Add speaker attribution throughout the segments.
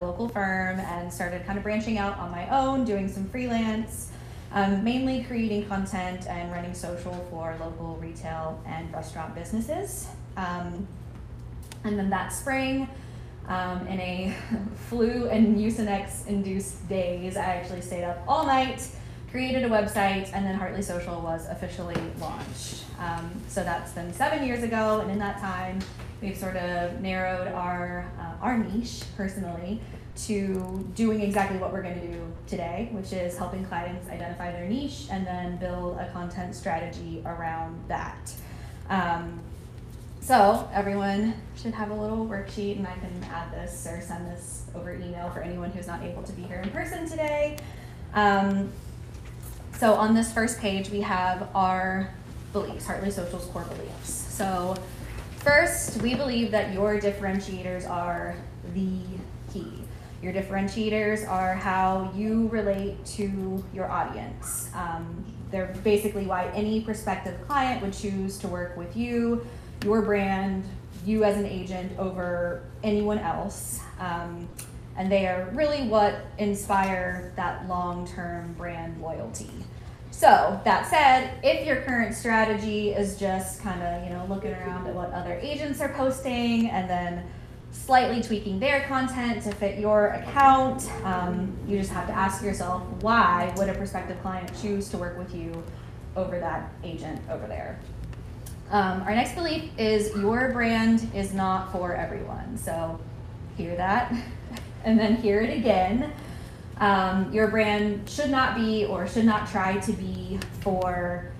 Speaker 1: local firm and started kind of branching out on my own, doing some freelance, mainly creating content and running social for local retail and restaurant businesses. And then that spring, in a flu and Mucinex induced days, I actually stayed up all night, created a website, and then Hartley Social was officially launched. So that's been 7 years ago, and in that time, we've sort of narrowed our niche personally to doing exactly what we're going to do today, which is helping clients identify their niche and then build a content strategy around that. So everyone should have a little worksheet, and I can add this or send this over email for anyone who's not able to be here in person today. So on this first page, we have our beliefs, Hartley Social's core beliefs. So first, we believe that your differentiators are the key. Your differentiators are how you relate to your audience. They're basically why any prospective client would choose to work with you, your brand, you as an agent over anyone else. And they are really what inspire that long-term brand loyalty. So that said, if your current strategy is just kind of, looking around at what other agents are posting and then slightly tweaking their content to fit your account, you just have to ask yourself, why would a prospective client choose to work with you over that agent over there? Our next belief is your brand is not for everyone. So hear that and then hear it again. Your brand should not be or should not try to be for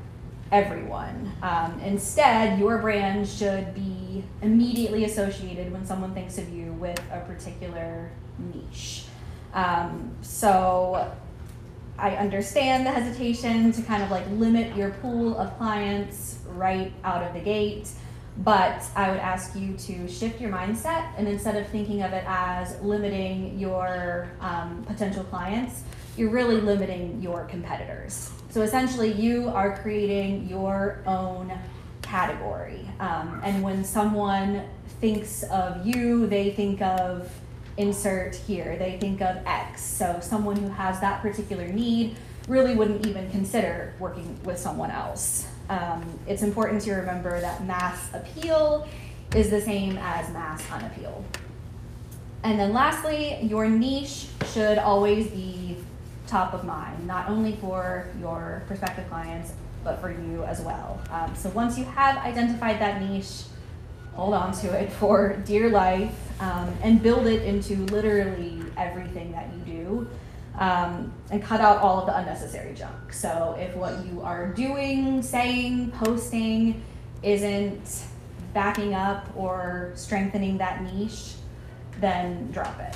Speaker 1: everyone. Instead, your brand should be immediately associated when someone thinks of you with a particular niche. So I understand the hesitation to kind of like limit your pool of clients right out of the gate, but I would ask you to shift your mindset, and instead of thinking of it as limiting your potential clients, you're really limiting your competitors. So essentially you are creating your own category. And when someone thinks of you, they think of insert here, they think of X. So someone who has that particular need really wouldn't even consider working with someone else. It's important to remember that mass appeal is the same as mass unappeal. And then lastly, your niche should always be top of mind, not only for your prospective clients, but for you as well. So once you have identified that niche, hold on to it for dear life, and build it into literally everything that you do, and cut out all of the unnecessary junk. So if what you are doing, saying, posting isn't backing up or strengthening that niche, then drop it.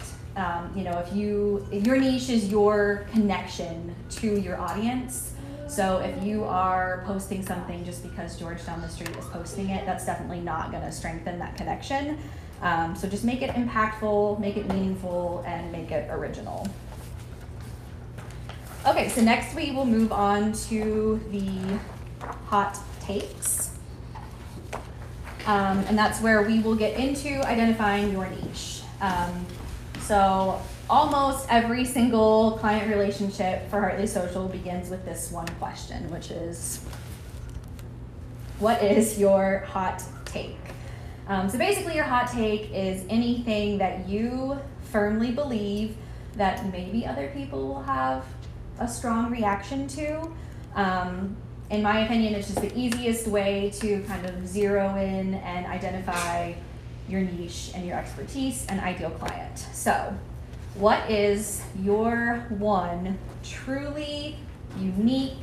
Speaker 1: If your niche is your connection to your audience, so if you are posting something just because George down the street is posting it, that's definitely not going to strengthen that connection. So just make it impactful, make it meaningful, and make it original. Okay, so next we will move on to the hot takes. And that's where we will get into identifying your niche. So almost every single client relationship for Hartley Social begins with this one question, which is, what is your hot take? So basically your hot take is anything that you firmly believe that maybe other people will have a strong reaction to. In my opinion, it's just the easiest way to kind of zero in and identify your niche and your expertise and ideal client. So what is your one truly unique,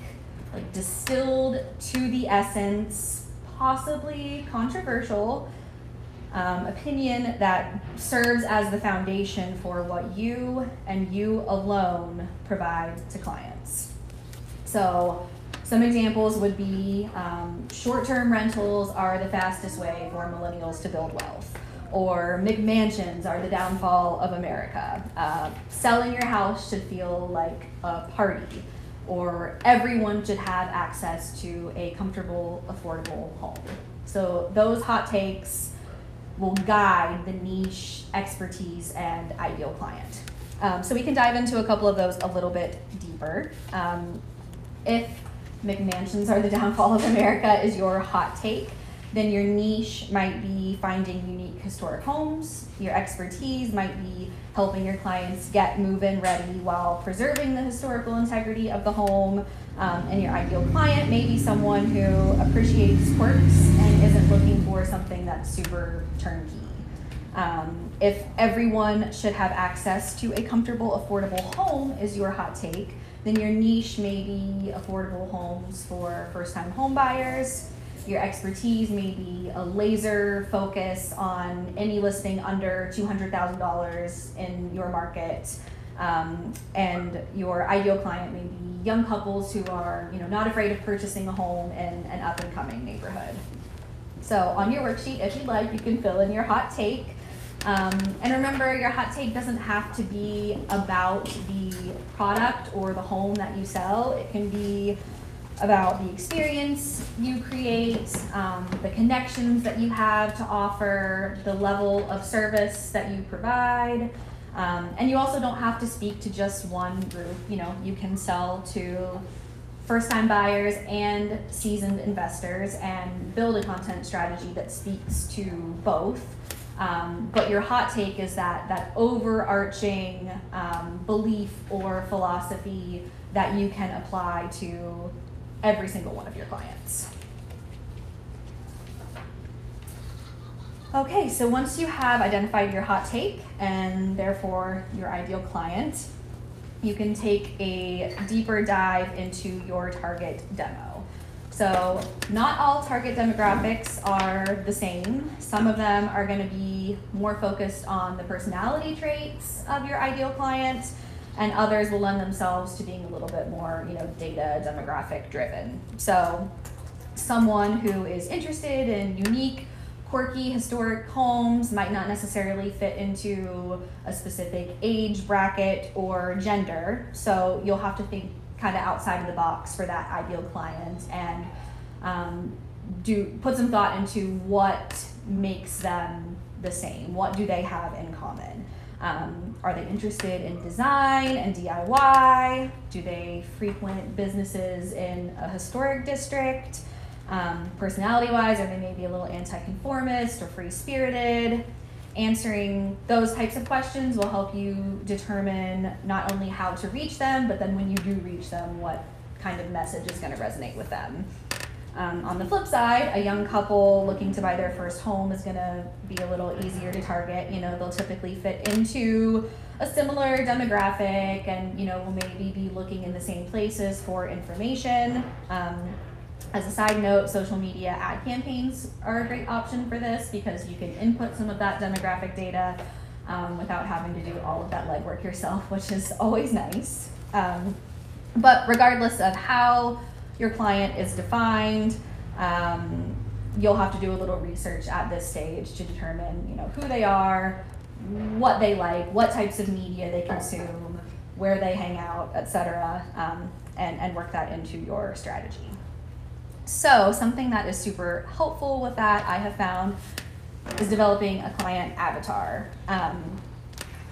Speaker 1: like distilled to the essence, possibly controversial opinion that serves as the foundation for what you and you alone provide to clients? So some examples would be short-term rentals are the fastest way for millennials to build wealth, or McMansions are the downfall of America. Selling your house should feel like a party, or everyone should have access to a comfortable, affordable home. So those hot takes will guide the niche, expertise, and ideal client. So we can dive into a couple of those a little bit deeper. If McMansions are the downfall of America is your hot take, then your niche might be finding unique historic homes. Your expertise might be helping your clients get move-in ready while preserving the historical integrity of the home. And your ideal client may be someone who appreciates quirks and isn't looking for something that's super turnkey. If everyone should have access to a comfortable, affordable home is your hot take, then your niche may be affordable homes for first-time home buyers. Your expertise may be a laser focus on any listing under $200,000 in your market. And your ideal client may be young couples who are, not afraid of purchasing a home in an up-and-coming neighborhood. So on your worksheet, if you'd like, you can fill in your hot take. And remember, your hot take doesn't have to be about the product or the home that you sell. It can be about the experience you create, the connections that you have to offer, the level of service that you provide. And you also don't have to speak to just one group. You can sell to first-time buyers and seasoned investors and build a content strategy that speaks to both. But your hot take is that overarching belief or philosophy that you can apply to every single one of your clients. Okay, so once you have identified your hot take and therefore your ideal client, you can take a deeper dive into your target demo. So not all target demographics are the same. Some of them are going to be more focused on the personality traits of your ideal client, and others will lend themselves to being a little bit more, data demographic driven. So someone who is interested in unique, quirky, historic homes might not necessarily fit into a specific age bracket or gender. So you'll have to think kind of outside of the box for that ideal client and put some thought into what makes them the same. What do they have in common? Are they interested in design and DIY? Do they frequent businesses in a historic district? Personality-wise, are they maybe a little anti-conformist or free-spirited? Answering those types of questions will help you determine not only how to reach them, but then when you do reach them, what kind of message is going to resonate with them. On the flip side, a young couple looking to buy their first home is going to be a little easier to target. They'll typically fit into a similar demographic and, will maybe be looking in the same places for information. As a side note, social media ad campaigns are a great option for this because you can input some of that demographic data without having to do all of that legwork yourself, which is always nice. But regardless of how your client is defined, you'll have to do a little research at this stage to determine, who they are, what they like, what types of media they consume, where they hang out, etc., and work that into your strategy. So something that is super helpful with that, I have found, is developing a client avatar.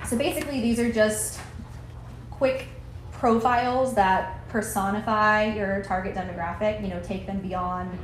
Speaker 1: So basically, these are just quick profiles that personify your target demographic, take them beyond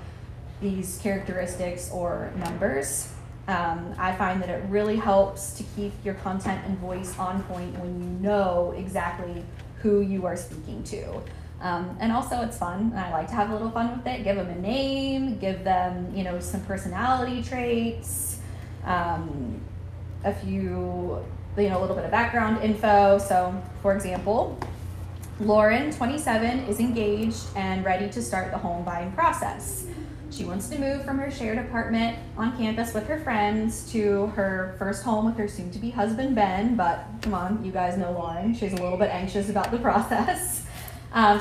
Speaker 1: these characteristics or numbers. I find that it really helps to keep your content and voice on point when you know exactly who you are speaking to. And also it's fun, and I like to have a little fun with it. Give them a name, give them, some personality traits, a few, a little bit of background info. So for example, Lauren, 27, is engaged and ready to start the home buying process. She wants to move from her shared apartment on campus with her friends to her first home with her soon-to-be husband, Ben, but come on, you guys know Lauren. She's a little bit anxious about the process.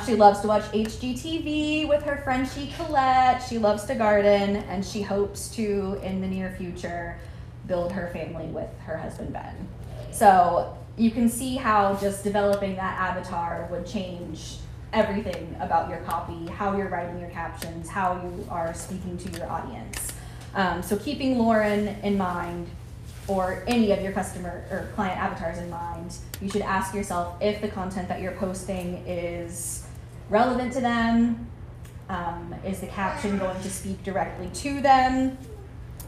Speaker 1: She loves to watch HGTV with her friend Colette. She loves to garden, and she hopes to, in the near future, build her family with her husband, Ben. So you can see how just developing that avatar would change everything about your copy, how you're writing your captions, how you are speaking to your audience. So keeping Lauren in mind, or any of your customer or client avatars in mind, you should ask yourself if the content that you're posting is relevant to them. Is the caption going to speak directly to them?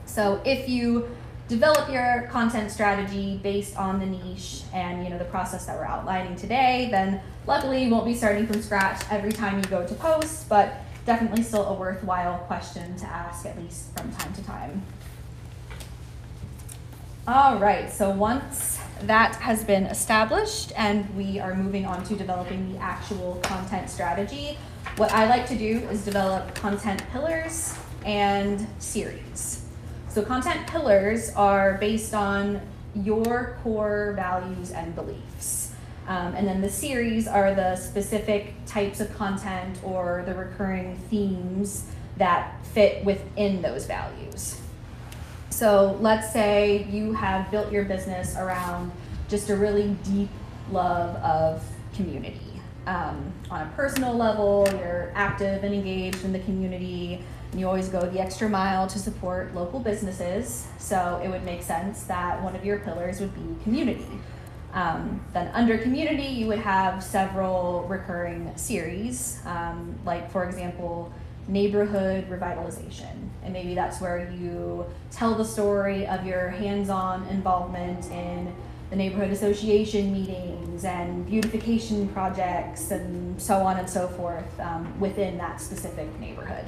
Speaker 1: So if you develop your content strategy based on the niche and the process that we're outlining today, then luckily you won't be starting from scratch every time you go to post, but definitely still a worthwhile question to ask, at least from time to time. All right, so once that has been established and we are moving on to developing the actual content strategy, what I like to do is develop content pillars and series. So content pillars are based on your core values and beliefs. And then the series are the specific types of content or the recurring themes that fit within those values. So let's say you have built your business around just a really deep love of community. On a personal level, you're active and engaged in the community, and you always go the extra mile to support local businesses. So it would make sense that one of your pillars would be community. Then under community, you would have several recurring series, like for example, neighborhood revitalization. And maybe that's where you tell the story of your hands-on involvement in the neighborhood association meetings and beautification projects and so on and so forth within that specific neighborhood.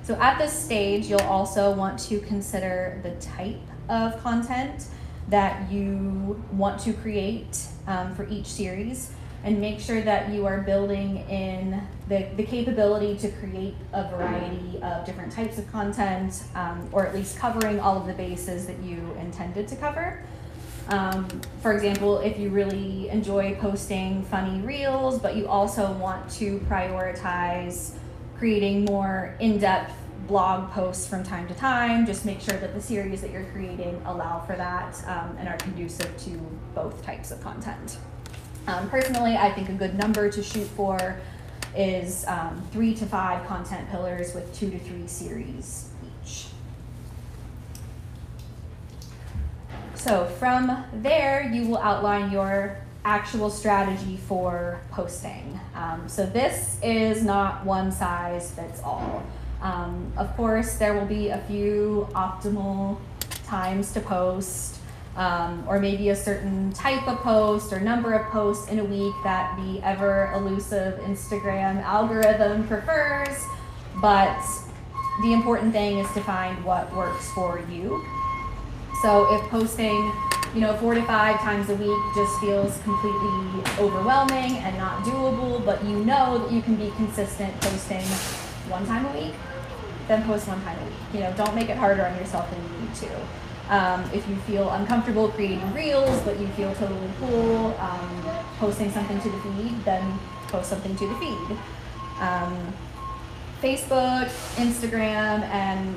Speaker 1: So at this stage, you'll also want to consider the type of content that you want to create for each series, and make sure that you are building in the capability to create a variety of different types of content, or at least covering all of the bases that you intended to cover. For example, if you really enjoy posting funny reels, but you also want to prioritize creating more in-depth blog posts from time to time, just make sure that the series that you're creating allow for that and are conducive to both types of content. Personally, I think a good number to shoot for is 3 to 5 content pillars with 2 to 3 series each. So from there, you will outline your actual strategy for posting. So this is not one size fits all. Of course, there will be a few optimal times to post, or maybe a certain type of post or number of posts in a week that the ever elusive Instagram algorithm prefers, but the important thing is to find what works for you. So if posting 4 to 5 times a week just feels completely overwhelming and not doable, but you know that you can be consistent posting 1 time a week, then post 1 time a week. Don't make it harder on yourself than you need to. If you feel uncomfortable creating reels, but you feel totally cool posting something to the feed, then post something to the feed. Facebook, Instagram, and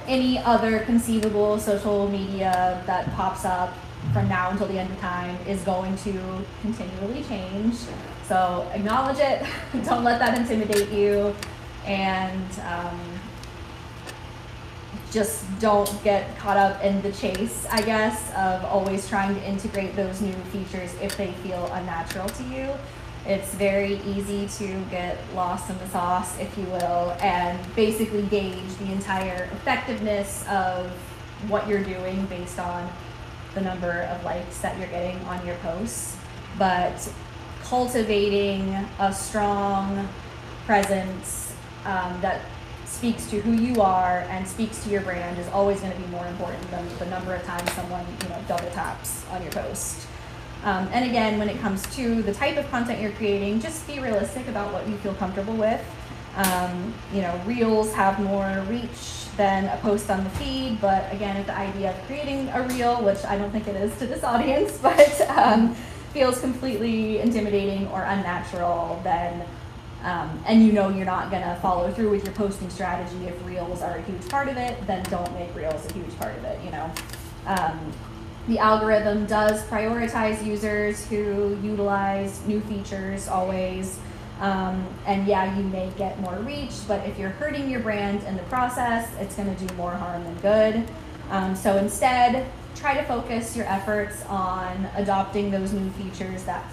Speaker 1: any other conceivable social media that pops up from now until the end of time is going to continually change. So acknowledge it, don't let that intimidate you, and just don't get caught up in the chase, I guess, of always trying to integrate those new features if they feel unnatural to you. It's very easy to get lost in the sauce, if you will, and basically gauge the entire effectiveness of what you're doing based on the number of likes that you're getting on your posts. But cultivating a strong presence that speaks to who you are and speaks to your brand is always going to be more important than the number of times someone double taps on your post. And again, when it comes to the type of content you're creating, just be realistic about what you feel comfortable with. Reels have more reach than a post on the feed, but again, if the idea of creating a reel, which I don't think it is to this audience, but feels completely intimidating or unnatural, then and you're not gonna follow through with your posting strategy if reels are a huge part of it, then don't make reels a huge part of it. The algorithm does prioritize users who utilize new features always. And yeah, you may get more reach, but if you're hurting your brand in the process, it's going to do more harm than good. So instead, try to focus your efforts on adopting those new features that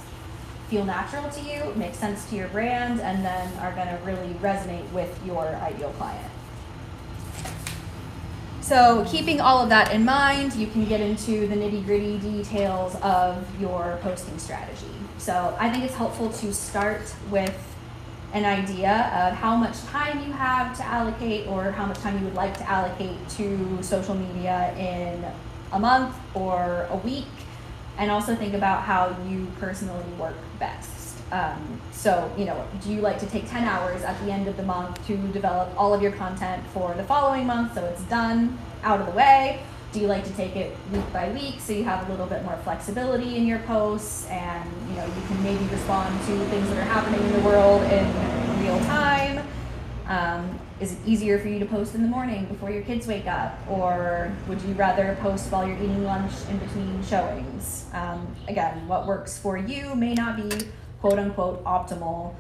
Speaker 1: feel natural to you, make sense to your brand, and then are going to really resonate with your ideal client. So keeping all of that in mind, you can get into the nitty-gritty details of your posting strategy. So I think it's helpful to start with an idea of how much time you have to allocate or how much time you would like to allocate to social media in a month or a week, and also think about how you personally work best. So, do you like to take 10 hours at the end of the month to develop all of your content for the following month so it's done, out of the way? Do you like to take it week by week so you have a little bit more flexibility in your posts and, you can maybe respond to things that are happening in the world in real time? Is it easier for you to post in the morning before your kids wake up? Or would you rather post while you're eating lunch in between showings? Again, what works for you may not be quote unquote optimal,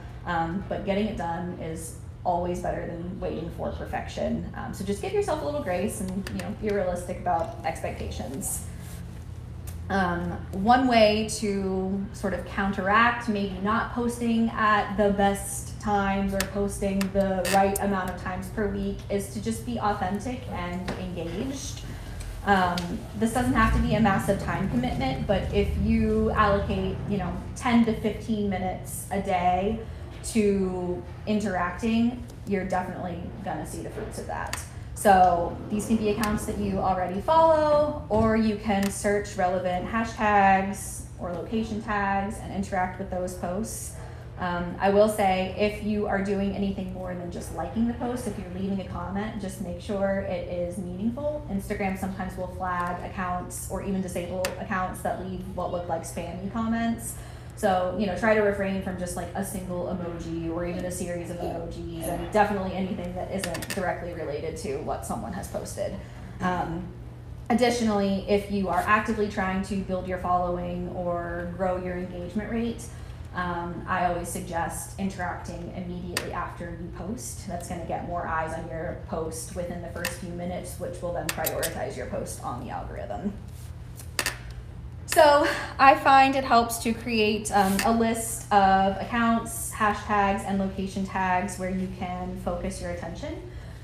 Speaker 1: but getting it done is always better than waiting for perfection. So just give yourself a little grace and be realistic about expectations. One way to sort of counteract maybe not posting at the best times or posting the right amount of times per week is to just be authentic and engaged. This doesn't have to be a massive time commitment, but if you allocate 10 to 15 minutes a day to interacting, you're definitely gonna see the fruits of that. So these can be accounts that you already follow, or you can search relevant hashtags or location tags and interact with those posts. I will say, if you are doing anything more than just liking the post, if you're leaving a comment, just make sure it is meaningful. Instagram sometimes will flag accounts or even disable accounts that leave what look like spammy comments. So, try to refrain from just like a single emoji or even a series of emojis, and definitely anything that isn't directly related to what someone has posted. Additionally, if you are actively trying to build your following or grow your engagement rate, I always suggest interacting immediately after you post. That's going to get more eyes on your post within the first few minutes, which will then prioritize your post on the algorithm. So I find it helps to create a list of accounts, hashtags, and location tags where you can focus your attention.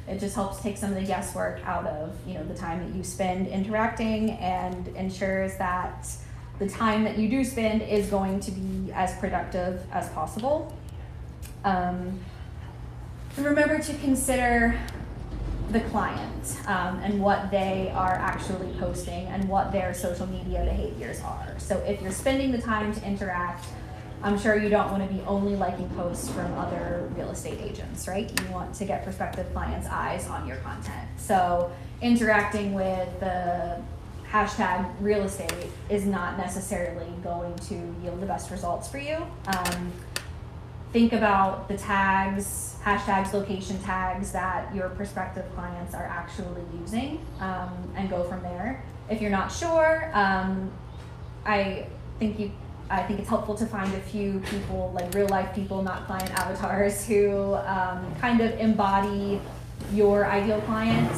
Speaker 1: It just helps take some of the guesswork out of the time that you spend interacting, and ensures that the time that you do spend is going to be as productive as possible. And remember to consider the client and what they are actually posting and what their social media behaviors are. So if you're spending the time to interact, I'm sure you don't want to be only liking posts from other real estate agents, right? You want to get prospective clients' eyes on your content. So interacting with the hashtag real estate is not necessarily going to yield the best results for you. Think about the tags, hashtags, location tags that your prospective clients are actually using, and go from there. If you're not sure, I think it's helpful to find a few people, like real life people, not client avatars, who kind of embody your ideal client,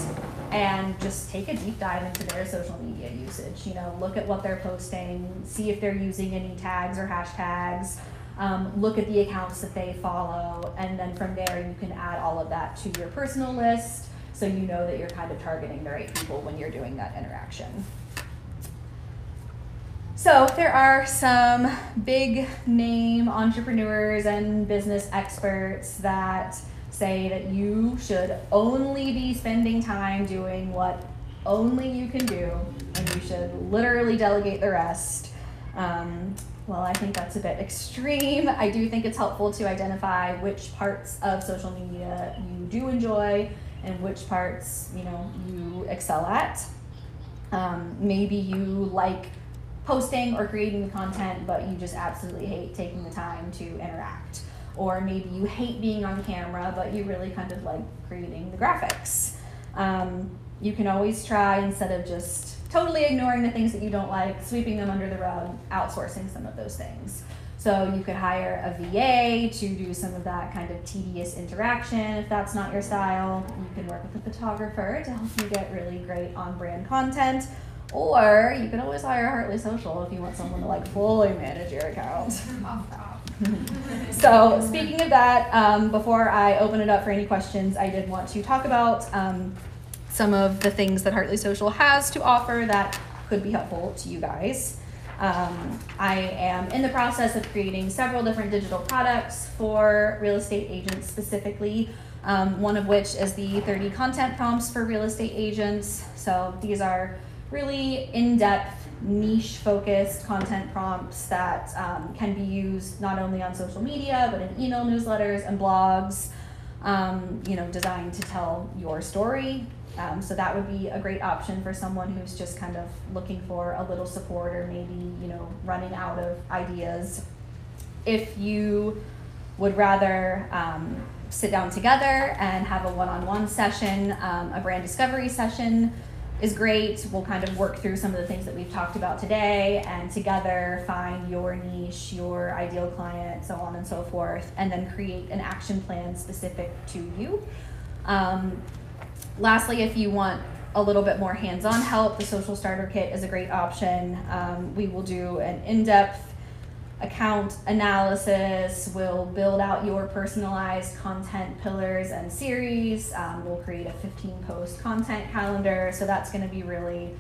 Speaker 1: and just take a deep dive into their social media usage. Look at what they're posting, see if they're using any tags or hashtags, look at the accounts that they follow, and then from there you can add all of that to your personal list, so you know that you're kind of targeting the right people when you're doing that interaction. So there are some big name entrepreneurs and business experts that say that you should only be spending time doing what only you can do, and you should literally delegate the rest. Well, I think that's a bit extreme. I do think it's helpful to identify which parts of social media you do enjoy and which parts you excel at. Maybe you like posting or creating the content, but you just absolutely hate taking the time to interact. Or maybe you hate being on camera, but you really kind of like creating the graphics. You can always try, instead of just totally ignoring the things that you don't like, sweeping them under the rug, outsourcing some of those things. So you could hire a VA to do some of that kind of tedious interaction if that's not your style. You can work with a photographer to help you get really great on-brand content. Or you can always hire Hartley Social if you want someone to like fully manage your account. So speaking of that, before I open it up for any questions, I did want to talk about some of the things that Hartley Social has to offer that could be helpful to you guys. I am in the process of creating several different digital products for real estate agents specifically, one of which is the 30 content prompts for real estate agents. So these are really in-depth, niche-focused content prompts that can be used not only on social media, but in email newsletters and blogs, designed to tell your story. So that would be a great option for someone who's just kind of looking for a little support or maybe, running out of ideas. If you would rather sit down together and have a one-on-one session, a brand discovery session is great. We'll kind of work through some of the things that we've talked about today and together find your niche, your ideal client, so on and so forth, and then create an action plan specific to you. Lastly, if you want a little bit more hands-on help, the Social Starter Kit is a great option. We will do an in-depth account analysis. We'll build out your personalized content pillars and series. We'll create a 15-post content calendar. So that's going to be really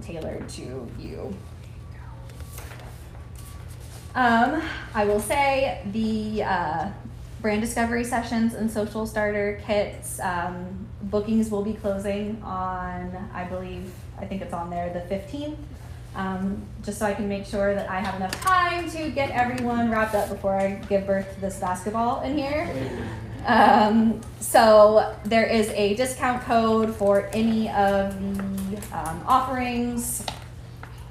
Speaker 1: tailored to you. I will say the brand discovery sessions and social starter kits, bookings will be closing on, I think it's on there, the 15th. Just so I can make sure that I have enough time to get everyone wrapped up before I give birth to this basketball in here. So there is a discount code for any of the offerings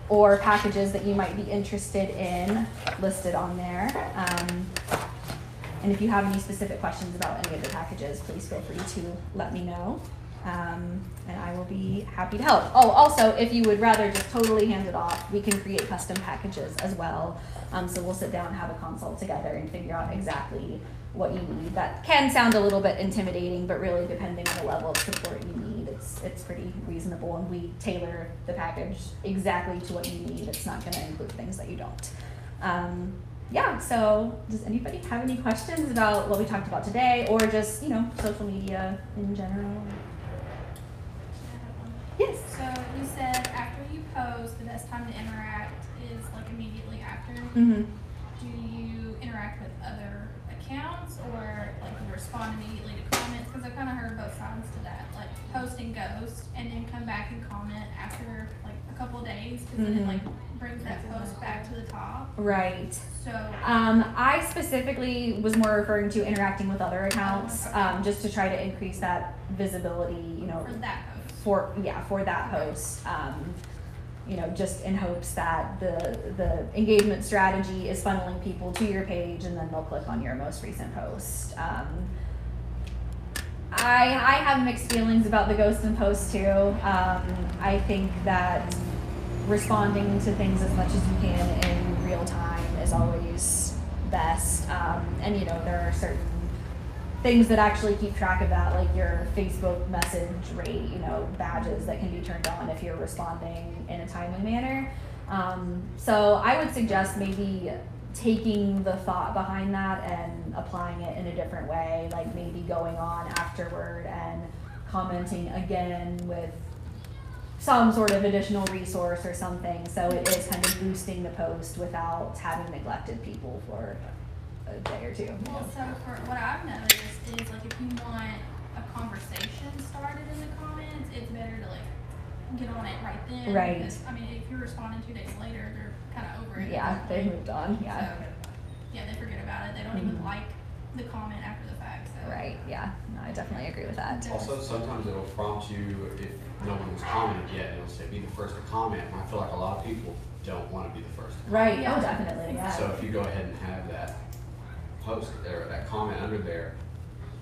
Speaker 1: or packages that you might be interested in listed on there. And if you have any specific questions about any of the packages, please feel free to let me know. And I will be happy to help. Oh, also, if you would rather just totally hand it off, we can create custom packages as well. So we'll sit down and have a consult together and figure out exactly what you need. That can sound a little bit intimidating, but really depending on the level of support you need, it's pretty reasonable, and we tailor the package exactly to what you need. It's not going to include things that you don't. So does anybody have any questions about what we talked about today, or just, social media in general? Yes.
Speaker 2: So you said after you post, the best time to interact is like immediately after.
Speaker 1: Mm-hmm.
Speaker 2: Do you interact with other accounts, or like you respond immediately to comments? Because I kind of heard both sides to that, like post and ghost, and then come back and comment after like a couple of days, because then it like brings that post back to the top.
Speaker 1: Right.
Speaker 2: So
Speaker 1: I specifically was more referring to interacting with other accounts, just to try to increase that visibility,
Speaker 2: for that post.
Speaker 1: For that post, just in hopes that the engagement strategy is funneling people to your page, and then they'll click on your most recent post. I have mixed feelings about the ghost and post too. I think that responding to things as much as you can in real time is always best. And there are certain things that actually keep track of that, like your Facebook message rate, badges that can be turned on if you're responding in a timely manner. So I would suggest maybe taking the thought behind that and applying it in a different way, like maybe going on afterward and commenting again with some sort of additional resource or something, so it is kind of boosting the post without having neglected people for a day or two.
Speaker 2: Well, so for what I've noticed is, like, if you want a conversation started in the comments, it's better to like get on it right then.
Speaker 1: Right.
Speaker 2: Because, if you're responding 2 days later, they're kind of over it.
Speaker 1: Yeah, they've moved on. Yeah.
Speaker 2: So, they forget about it. They don't even like the comment after the fact. So.
Speaker 1: Right. Yeah. No, I definitely agree with that.
Speaker 3: Also, sometimes it'll prompt you if no one has commented yet. It'll say, "Be the first to comment." And I feel like a lot of people don't want to be the first to comment.
Speaker 1: Right. Oh, definitely. Yeah.
Speaker 3: So if you go ahead and have that post or that comment under there,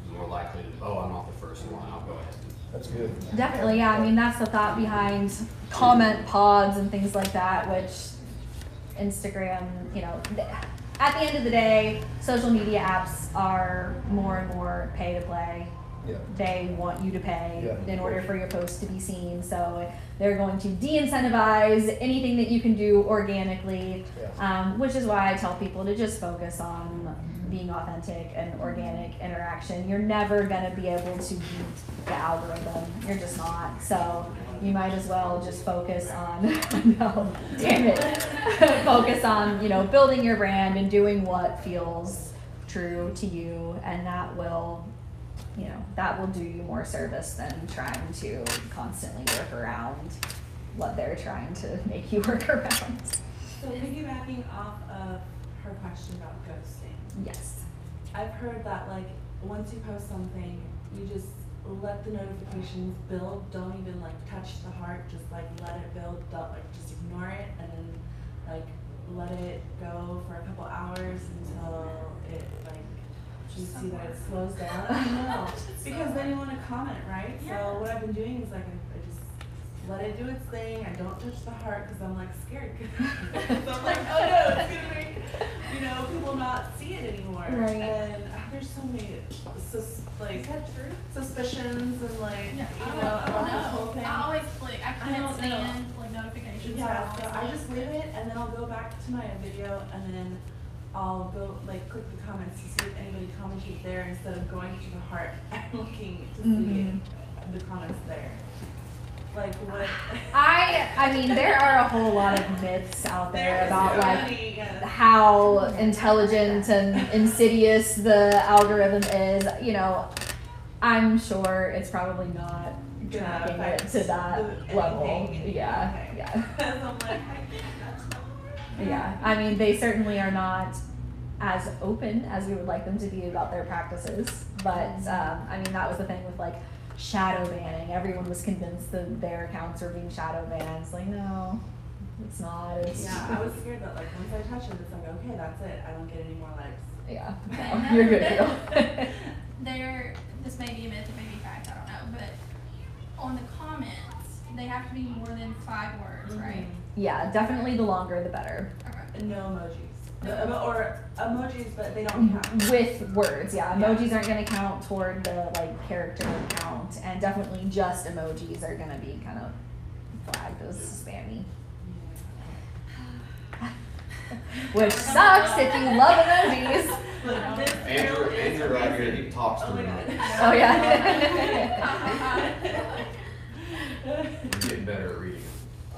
Speaker 3: you're more likely to, I'm not the first one, I'll go ahead.
Speaker 4: That's good.
Speaker 1: Definitely, yeah. That's the thought behind comment pods and things like that, which Instagram, at the end of the day, social media apps are more and more pay to play.
Speaker 4: Yeah.
Speaker 1: They want you to pay
Speaker 4: Yeah.
Speaker 1: in order for your post to be seen. So they're going to de-incentivize anything that you can do organically,
Speaker 4: Yeah.
Speaker 1: which is why I tell people to just focus on being authentic and organic interaction. You're never going to be able to beat the algorithm. You're just not. So you might as well just focus on, no, damn it, focus on, building your brand and doing what feels true to you, and that will do you more service than trying to constantly work around what they're trying to make you work around.
Speaker 5: So piggybacking off of her question about ghosting,
Speaker 1: Yes.
Speaker 5: I've heard that like once you post something, you just let the notifications build. Don't even like touch the heart. Just like let it build. Don't like just ignore it, and then like let it go for a couple hours until it like you see that it slows down. I know, because then you want to comment, right?
Speaker 2: Yeah.
Speaker 5: So what I've been doing is like I just let it do its thing. I don't touch the heart because I'm like scared. So I'm like, oh no, it's gonna make people not see it anymore.
Speaker 1: Right.
Speaker 5: And there's so many
Speaker 2: Is that true?
Speaker 5: suspicions and like
Speaker 2: Yeah, I
Speaker 5: about
Speaker 2: don't
Speaker 5: this
Speaker 2: know.
Speaker 5: whole thing.
Speaker 2: I always click. I
Speaker 5: I
Speaker 2: can't
Speaker 5: don't know.
Speaker 2: stand like notifications.
Speaker 5: Yeah,
Speaker 2: so
Speaker 5: so
Speaker 2: I'll
Speaker 5: I just leave it and then I'll go back to my video and then I'll go like click the comments to see if anybody commented there instead of going to the heart and looking to see the comments there. Like what?
Speaker 1: I mean, there are a whole lot of myths out there about
Speaker 5: so
Speaker 1: like
Speaker 5: many, yes.
Speaker 1: how intelligent and insidious the algorithm is. I'm sure it's probably not tracking it to that level. Yeah,
Speaker 5: Okay.
Speaker 1: yeah.
Speaker 5: Because I'm like, I think that's not right.
Speaker 1: Yeah, I mean, they certainly are not as open as we would like them to be about their practices. But I mean, that was the thing with like shadow banning. Everyone was convinced that their accounts were being shadow banned. It's like, no, it's not. It's
Speaker 5: Yeah, I was scared that like once I touch it, it's like okay, that's it. I don't get any more likes.
Speaker 1: yeah,
Speaker 2: And
Speaker 1: no, you're good.
Speaker 2: another this may be a myth, it may be fact, I don't know, but on the comments, they have to be more than 5 words, right?
Speaker 1: Yeah, definitely the longer the better.
Speaker 2: Okay.
Speaker 5: No emojis. Or emojis, but they don't count.
Speaker 1: With words, yeah. Emojis aren't going to count toward the like character count, and definitely just emojis are going to be kind of flagged as spammy. Which sucks if you love emojis.
Speaker 3: Andrew right here, he talks to
Speaker 5: Oh my
Speaker 3: me.
Speaker 5: God.
Speaker 1: Oh yeah.
Speaker 3: He's getting better at reading.